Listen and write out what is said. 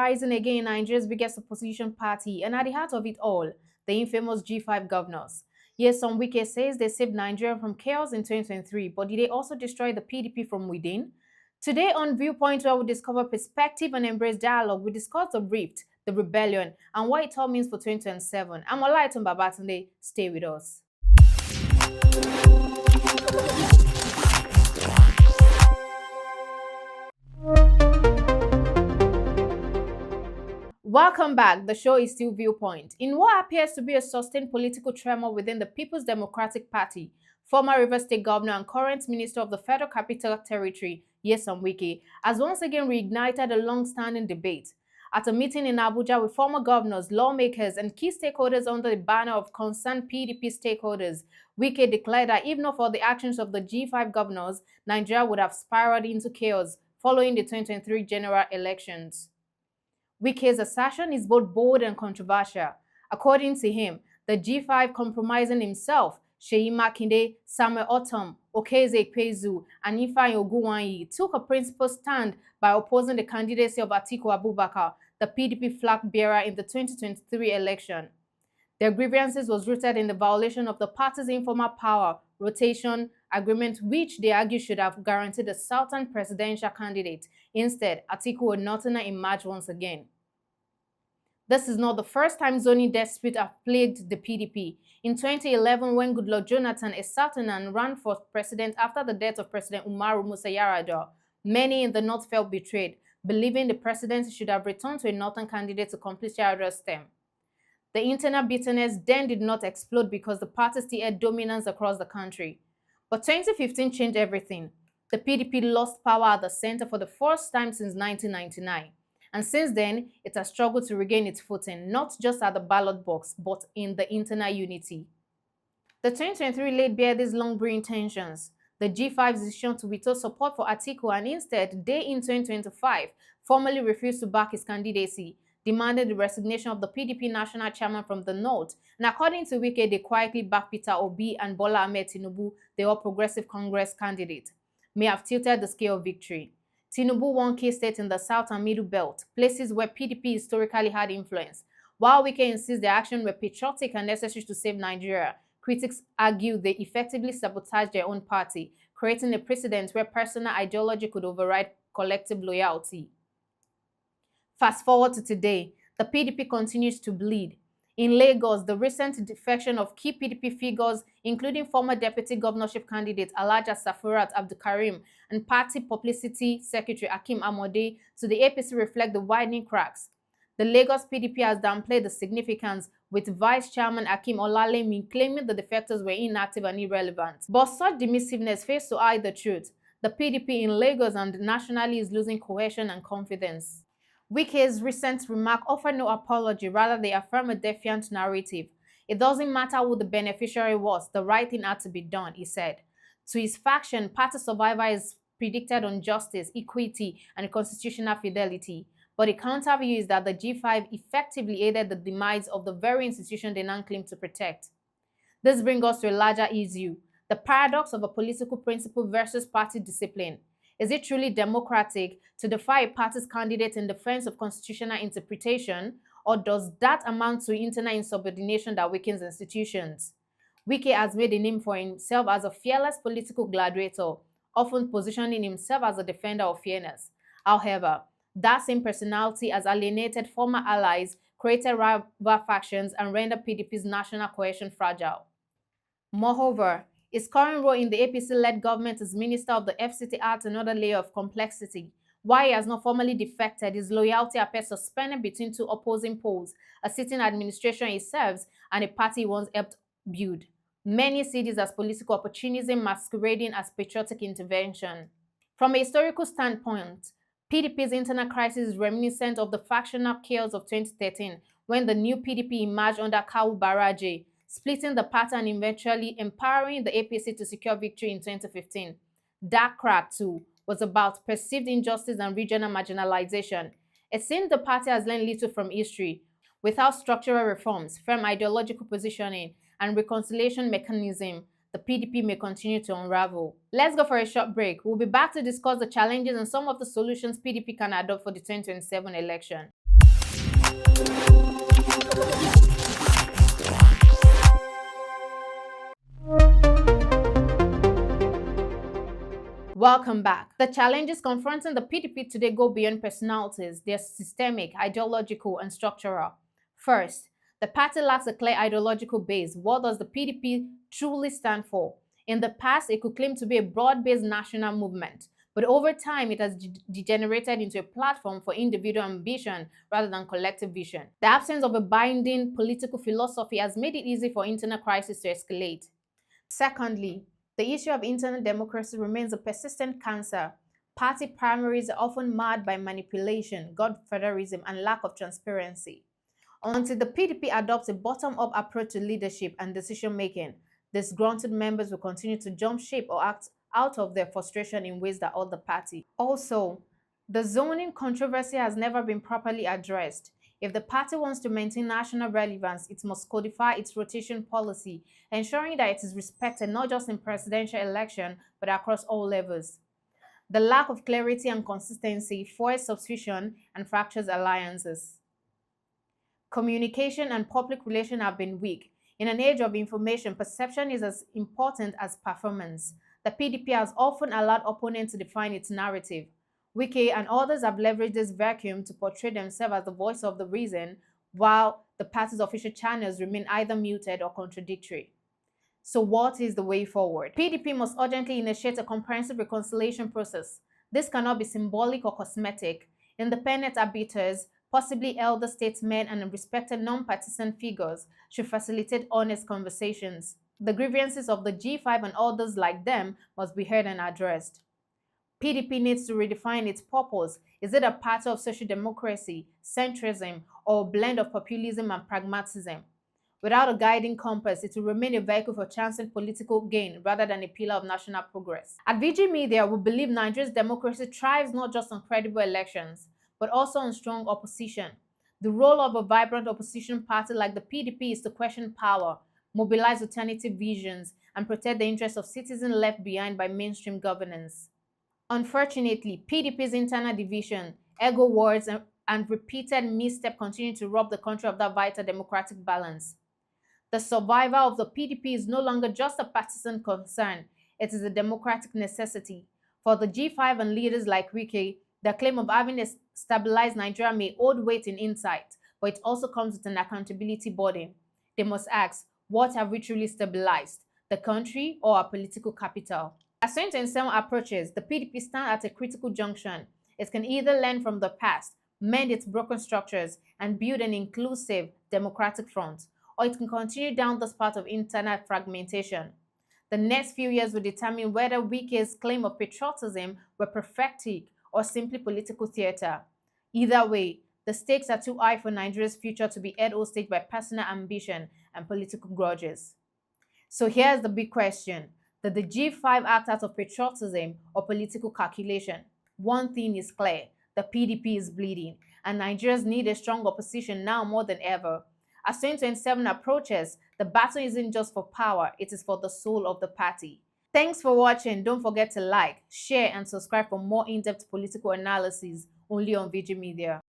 rising again in Nigeria's biggest opposition party, and at the heart of it all, the infamous G5 governors. Nyesom Wike says they saved Nigeria from chaos in 2023, but did they also destroy the PDP from within? Today on Viewpoint, where we discover perspective and embrace dialogue, we discuss the rift, the rebellion, and what it all means for 2027. I'm Olaiton Babatunde. Stay with us. Welcome back. The show is still Viewpoint. In what appears to be a sustained political tremor within the People's Democratic Party, former Rivers State Governor and current Minister of the Federal Capital Territory, Nyesom Wike, has once again reignited a long-standing debate. At a meeting in Abuja with former governors, lawmakers, and key stakeholders under the banner of concerned PDP stakeholders, Wike declared that if not for the actions of the G5 governors, Nigeria would have spiraled into chaos following the 2023 general elections. Wike's assertion is both bold and controversial. According to him, the G5 compromising himself, Makinde, Samuel Otom, Okeze Ikpeazu, and Ifeanyi Ogunwanyi took a principled stand by opposing the candidacy of Atiku Abubakar, the PDP flag bearer in the 2023 election. Their grievances was rooted in the violation of the party's informal power rotation agreement, which they argue should have guaranteed a Southern presidential candidate. Instead, Atiku would not emerge once again. This is not the first time zoning disputes have plagued the PDP. In 2011, when Goodluck Jonathan, a Southerner, ran for president after the death of President Umaru Musa Yar'Adua, many in the North felt betrayed, believing the presidency should have returned to a Northern candidate to complete Yar'Adua's term. The internal bitterness then did not explode because the party still had dominance across the country. But 2015 changed everything. The PDP lost power at the center for the first time since 1999. And since then, it has struggled to regain its footing, not just at the ballot box, but in the internal unity. The 2023 laid bare these long-brewing tensions. The G5's decision to withhold support for Atiku and instead, day in 2025, formally refused to back his candidacy, demanded the resignation of the PDP national chairman from the North, and according to Wike, they quietly backed Peter Obi and Bola Ahmed Tinubu, the All Progressive Congress candidate, may have tilted the scale of victory. Tinubu won key states in the South and Middle Belt, places where PDP historically had influence. While Wike insists their actions were patriotic and necessary to save Nigeria, critics argue they effectively sabotaged their own party, creating a precedent where personal ideology could override collective loyalty. Fast forward to today, the PDP continues to bleed. In Lagos, the recent defection of key PDP figures, including former deputy governorship candidate Alhaja Safurat Abdulkarim and party publicity secretary Akeem Amode, to the APC reflect the widening cracks. The Lagos PDP has downplayed the significance, with Vice Chairman Akeem Olalemi claiming the defectors were inactive and irrelevant. But such dismissiveness fails to hide the truth. The PDP in Lagos and nationally is losing cohesion and confidence. Wike's recent remark offered no apology, rather they affirm a defiant narrative. It doesn't matter who the beneficiary was, the right thing had to be done, he said. To his faction, party survivor is predicted on justice, equity, and constitutional fidelity. But the counter view is that the G5 effectively aided the demise of the very institution they now claim to protect. This brings us to a larger issue, the paradox of a political principle versus party discipline. Is it truly democratic to defy a party's candidate in defense of constitutional interpretation, or does that amount to internal insubordination that weakens institutions? Wike has made a name for himself as a fearless political gladiator, often positioning himself as a defender of fairness. However, that same personality has alienated former allies, created rival factions, and rendered PDP's national cohesion fragile. Moreover, his current role in the APC-led government as Minister of the FCT adds another layer of complexity. While he has not formally defected, his loyalty appears suspended between two opposing poles, a sitting administration he serves and a party he once helped build. Many see this as political opportunism masquerading as patriotic intervention. From a historical standpoint, PDP's internal crisis is reminiscent of the factional chaos of 2013, when the new PDP emerged under Kawu Baraje, splitting the party and eventually empowering the APC to secure victory in 2015. That crack, too, was about perceived injustice and regional marginalization. It seems the party has learned little from history. Without structural reforms, firm ideological positioning, and reconciliation mechanism, the PDP may continue to unravel. Let's go for a short break. We'll be back to discuss the challenges and some of the solutions PDP can adopt for the 2027 election. Welcome back. The challenges confronting the PDP today go beyond personalities. They're systemic, ideological, and structural. First, the party lacks a clear ideological base. What does the PDP truly stand for? In the past, it could claim to be a broad-based national movement, but over time, it has degenerated into a platform for individual ambition rather than collective vision. The absence of a binding political philosophy has made it easy for internal crises to escalate. Secondly, the issue of internal democracy remains a persistent cancer. Party primaries are often marred by manipulation, godfatherism, and lack of transparency. Until the PDP adopts a bottom-up approach to leadership and decision-making, disgruntled members will continue to jump ship or act out of their frustration in ways that hurt the party. Also, the zoning controversy has never been properly addressed. If the party wants to maintain national relevance, it must codify its rotation policy, ensuring that it is respected not just in presidential election, but across all levels. The lack of clarity and consistency fuels suspicion and fractures alliances. Communication and public relations have been weak. In an age of information, perception is as important as performance. The PDP has often allowed opponents to define its narrative. Wike and others have leveraged this vacuum to portray themselves as the voice of the reason, while the party's official channels remain either muted or contradictory. So what is the way forward? PDP must urgently initiate a comprehensive reconciliation process. This cannot be symbolic or cosmetic. Independent arbiters, possibly elder statesmen and respected non-partisan figures, should facilitate honest conversations. The grievances of the G5 and others like them must be heard and addressed. PDP needs to redefine its purpose. Is it a party of social democracy, centrism, or a blend of populism and pragmatism? Without a guiding compass, it will remain a vehicle for chancing political gain rather than a pillar of national progress. At VG Media, we believe Nigeria's democracy thrives not just on credible elections, but also on strong opposition. The role of a vibrant opposition party like the PDP is to question power, mobilize alternative visions, and protect the interests of citizens left behind by mainstream governance. Unfortunately, PDP's internal division, ego wars, and repeated missteps continue to rob the country of that vital democratic balance. The survival of the PDP is no longer just a partisan concern, it is a democratic necessity. For the G5 and leaders like Wike, the claim of having a stabilized Nigeria may hold weight in insight, but it also comes with an accountability burden. They must ask, what have we truly stabilized, the country or our political capital? As 2027 approaches, the PDP stands at a critical junction. It can either learn from the past, mend its broken structures, and build an inclusive, democratic front, or it can continue down this path of internal fragmentation. The next few years will determine whether Wike's claim of patriotism were prophetic or simply political theater. Either way, the stakes are too high for Nigeria's future to be held hostage by personal ambition and political grudges. So here's the big question. Did the G5 act out of patriotism or political calculation? One thing is clear, the PDP is bleeding, and Nigerians need a strong opposition now more than ever. As 2027 approaches, the battle isn't just for power, it is for the soul of the party. Thanks for watching. Don't forget to like, share, and subscribe for more in-depth political analysis only on VG Media.